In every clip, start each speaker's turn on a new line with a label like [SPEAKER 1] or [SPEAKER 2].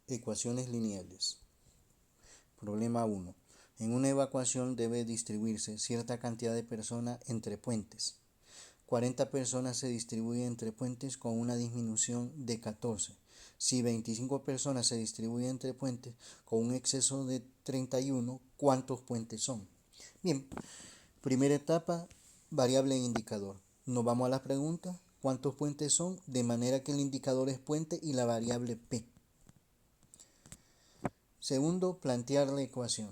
[SPEAKER 1] Ecuaciones lineales. Problema 1. En una evacuación debe distribuirse cierta cantidad de personas entre puentes. 40 personas se distribuyen entre puentes con una disminución de 14. Si 25 personas se distribuyen entre puentes con un exceso de 31, ¿cuántos puentes son? Bien, primera etapa, variable e indicador. Nos vamos a la pregunta, ¿cuántos puentes son? De manera que el indicador es puente y la variable P. Segundo, plantear la ecuación.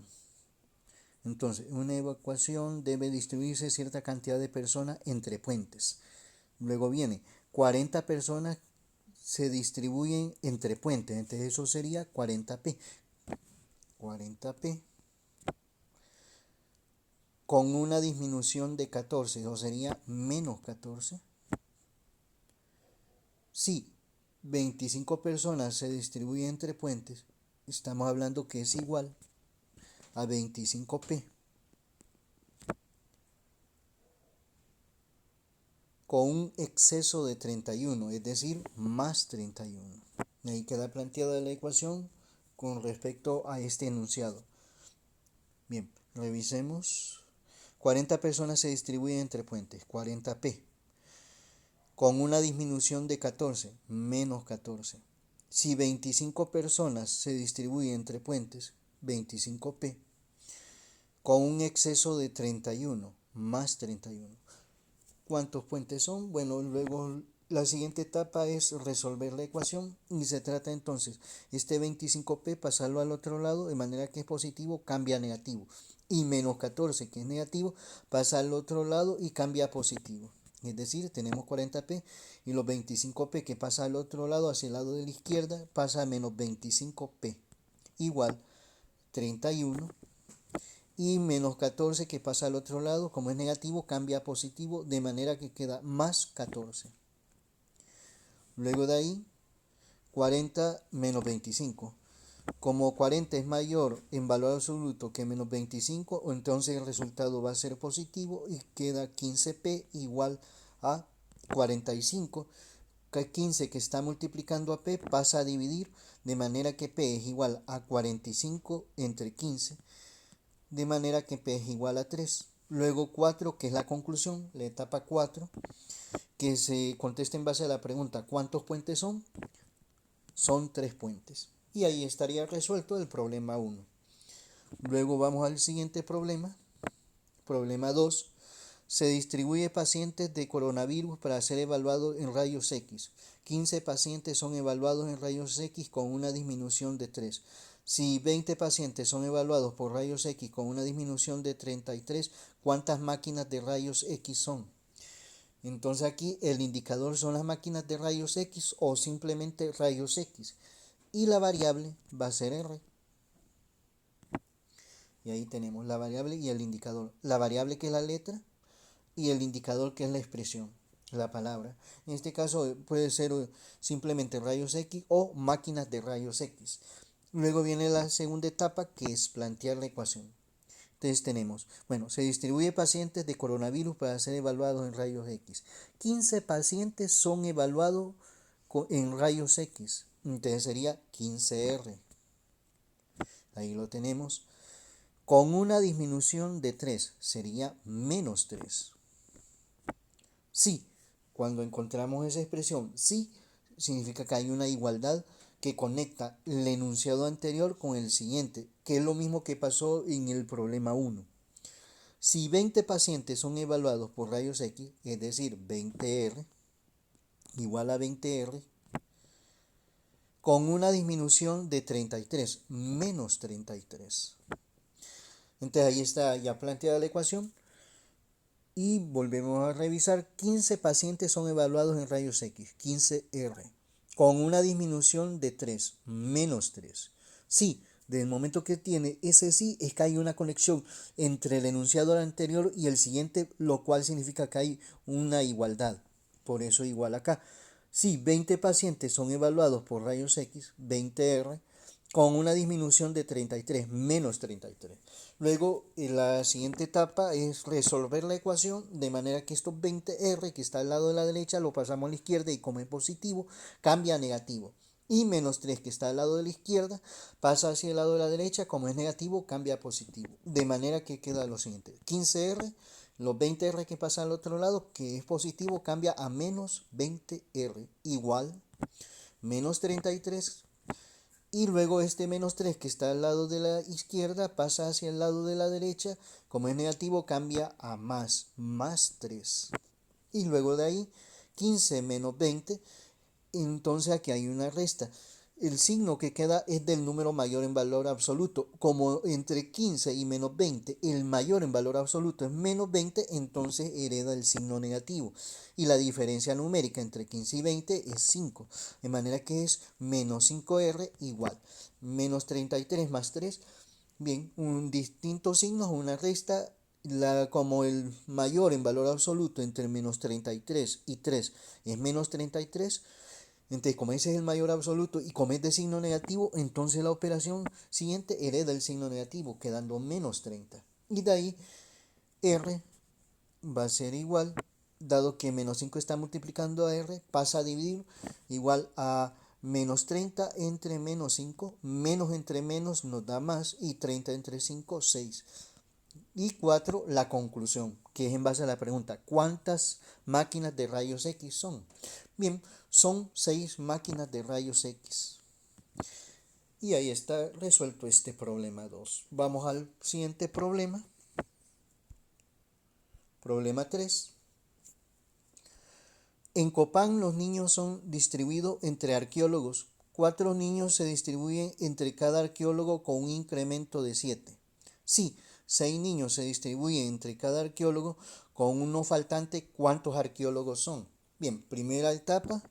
[SPEAKER 1] Entonces, una evacuación debe distribuirse cierta cantidad de personas entre puentes. Luego viene 40 personas se distribuyen entre puentes. Entonces eso sería 40P. 40P con una disminución de 14, eso sería menos 14. Si 25 personas se distribuyen entre puentes, estamos hablando que es igual a 25P con un exceso de 31, es decir, más 31. Ahí queda planteada la ecuación con respecto a este enunciado. Bien, revisemos. 40 personas se distribuyen entre puentes, 40P, con una disminución de 14, menos 14. Si 25 personas se distribuyen entre puentes, 25P, con un exceso de 31, más 31. ¿Cuántos puentes son? Bueno, luego la siguiente etapa es resolver la ecuación y se trata entonces este 25P pasarlo al otro lado de manera que es positivo cambia a negativo y menos 14 que es negativo pasa al otro lado y cambia a positivo. Es decir, tenemos 40P y los 25P que pasa al otro lado hacia el lado de la izquierda pasa a menos 25P igual 31 y menos 14 que pasa al otro lado, como es negativo, cambia a positivo, de manera que queda más 14. Luego de ahí, 40 menos 25. Como 40 es mayor en valor absoluto que menos 25, entonces el resultado va a ser positivo y queda 15P igual a 45. 15 que está multiplicando a P pasa a dividir, de manera que P es igual a 45 entre 15. De manera que P es igual a 3. Luego 4, que es la conclusión, la etapa 4, que se contesta en base a la pregunta ¿cuántos puentes son? Son 3 puentes. Y ahí estaría resuelto el problema 1. Luego vamos al siguiente problema. Problema 2. Se distribuye pacientes de coronavirus para ser evaluados en rayos X. 15 pacientes son evaluados en rayos X con una disminución de 3. Si 20 pacientes son evaluados por rayos X con una disminución de 33, ¿cuántas máquinas de rayos X son? Entonces aquí el indicador son las máquinas de rayos X o simplemente rayos X. Y la variable va a ser R. Y ahí tenemos la variable y el indicador. La variable que es la letra y el indicador que es la expresión, la palabra. En este caso puede ser simplemente rayos X o máquinas de rayos X. Luego viene la segunda etapa que es plantear la ecuación. Entonces tenemos, bueno, se distribuye pacientes de coronavirus para ser evaluados en rayos X. 15 pacientes son evaluados en rayos X. Entonces sería 15R. Ahí lo tenemos. Con una disminución de 3 sería menos 3. Sí, cuando encontramos esa expresión, sí, significa que hay una igualdad que conecta el enunciado anterior con el siguiente, que es lo mismo que pasó en el problema 1. Si 20 pacientes son evaluados por rayos X, es decir, 20R igual a 20R, con una disminución de 33, menos 33. Entonces ahí está ya planteada la ecuación. Y volvemos a revisar, 15 pacientes son evaluados en rayos X, 15R, con una disminución de 3, menos 3. Sí, del momento que tiene ese sí, es que hay una conexión entre el enunciado anterior y el siguiente, lo cual significa que hay una igualdad. Por eso igual acá. Si 20 pacientes son evaluados por rayos X, 20R, con una disminución de 33, menos 33. Luego, la siguiente etapa es resolver la ecuación de manera que estos 20R que está al lado de la derecha lo pasamos a la izquierda y como es positivo, cambia a negativo. Y menos 3 que está al lado de la izquierda pasa hacia el lado de la derecha, como es negativo cambia a positivo, de manera que queda lo siguiente: 15R, los 20R que pasa al otro lado, que es positivo, cambia a menos 20R, igual menos 33. Y luego este menos 3 que está al lado de la izquierda pasa hacia el lado de la derecha, como es negativo cambia a más 3. Y luego de ahí 15 menos 20, entonces aquí hay una resta. El signo que queda es del número mayor en valor absoluto. Como entre 15 y menos 20 el mayor en valor absoluto es menos 20, entonces hereda el signo negativo. Y la diferencia numérica entre 15 y 20 es 5. De manera que es menos 5R igual menos 33 más 3. Bien, un distinto signo, una resta. Como el mayor en valor absoluto entre menos 33 y 3 es menos 33, entonces como ese es el mayor absoluto y como es de signo negativo, entonces la operación siguiente hereda el signo negativo, quedando menos 30. Y de ahí R va a ser igual, dado que menos 5 está multiplicando a R, pasa a dividir igual a menos 30 entre menos 5, menos entre menos nos da más, y 30 entre 5, 6. Y 4, la conclusión, que es en base a la pregunta: ¿cuántas máquinas de rayos X son? Bien, son 6 máquinas de rayos X. Y ahí está resuelto este problema 2. Vamos al siguiente problema. Problema 3. En Copán los niños son distribuidos entre arqueólogos. 4 niños se distribuyen entre cada arqueólogo con un incremento de 7. Sí, 6 niños se distribuyen entre cada arqueólogo con uno faltante. ¿Cuántos arqueólogos son? Bien, primera etapa,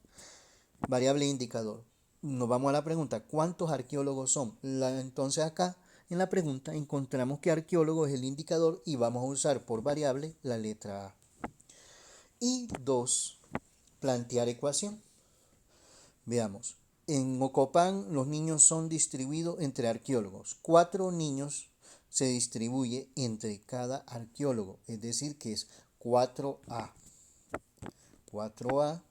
[SPEAKER 1] variable indicador. Nos vamos a la pregunta: ¿cuántos arqueólogos son? Entonces acá en la pregunta encontramos que arqueólogo es el indicador y vamos a usar por variable la letra A. Y 2, plantear ecuación. Veamos. En Ocopán los niños son distribuidos entre arqueólogos. 4 niños se distribuye entre cada arqueólogo, es decir que es 4A. 4A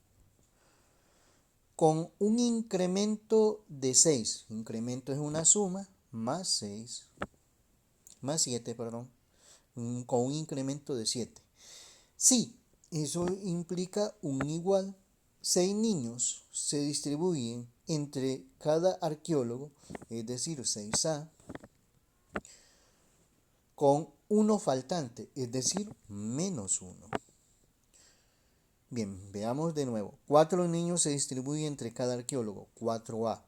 [SPEAKER 1] con un incremento de 6. Incremento es una suma, más 6, más 7, perdón, con un incremento de 7. Sí, eso implica un igual. 6 niños se distribuyen entre cada arqueólogo, es decir, 6A, con uno faltante, es decir, menos 1. Bien, veamos de nuevo. 4 niños se distribuyen entre cada arqueólogo, 4A,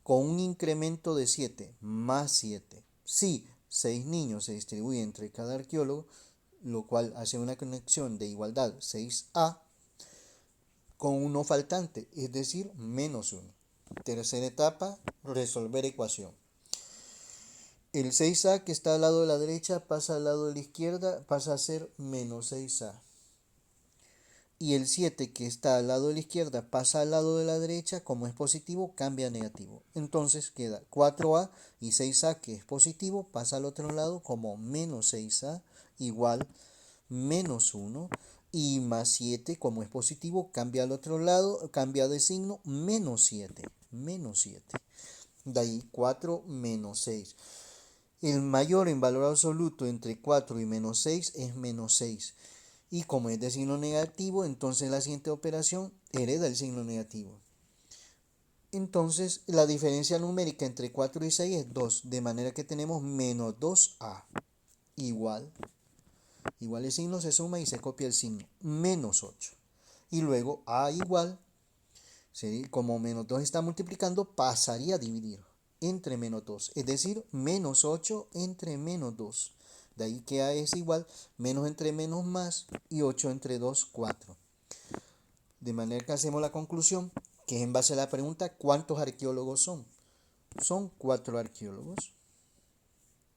[SPEAKER 1] con un incremento de 7, más 7. Sí, 6 niños se distribuyen entre cada arqueólogo, lo cual hace una conexión de igualdad, 6A, con uno faltante, es decir, menos 1. Tercera etapa, resolver ecuación. El 6A que está al lado de la derecha pasa al lado de la izquierda, pasa a ser menos 6A. Y el 7 que está al lado de la izquierda pasa al lado de la derecha, como es positivo, cambia a negativo. Entonces queda 4A y 6A que es positivo, pasa al otro lado como menos 6A igual menos 1. Y más 7 como es positivo, cambia al otro lado, cambia de signo, menos 7. Menos 7. De ahí 4 menos 6. El mayor en valor absoluto entre 4 y menos 6 es menos 6. Y como es de signo negativo, entonces la siguiente operación hereda el signo negativo. Entonces la diferencia numérica entre 4 y 6 es 2, de manera que tenemos menos 2A igual el signo se suma y se copia el signo, menos 8. Y luego A igual, como menos 2 está multiplicando, pasaría a dividir entre menos 2, es decir, menos 8 entre menos 2. De ahí que A es igual, menos entre menos más, y 8 entre 2, 4. De manera que hacemos la conclusión, que es en base a la pregunta: ¿cuántos arqueólogos son? Son 4 arqueólogos.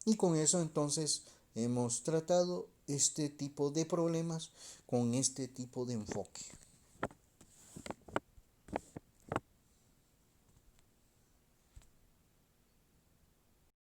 [SPEAKER 1] Y con eso entonces hemos tratado este tipo de problemas con este tipo de enfoque.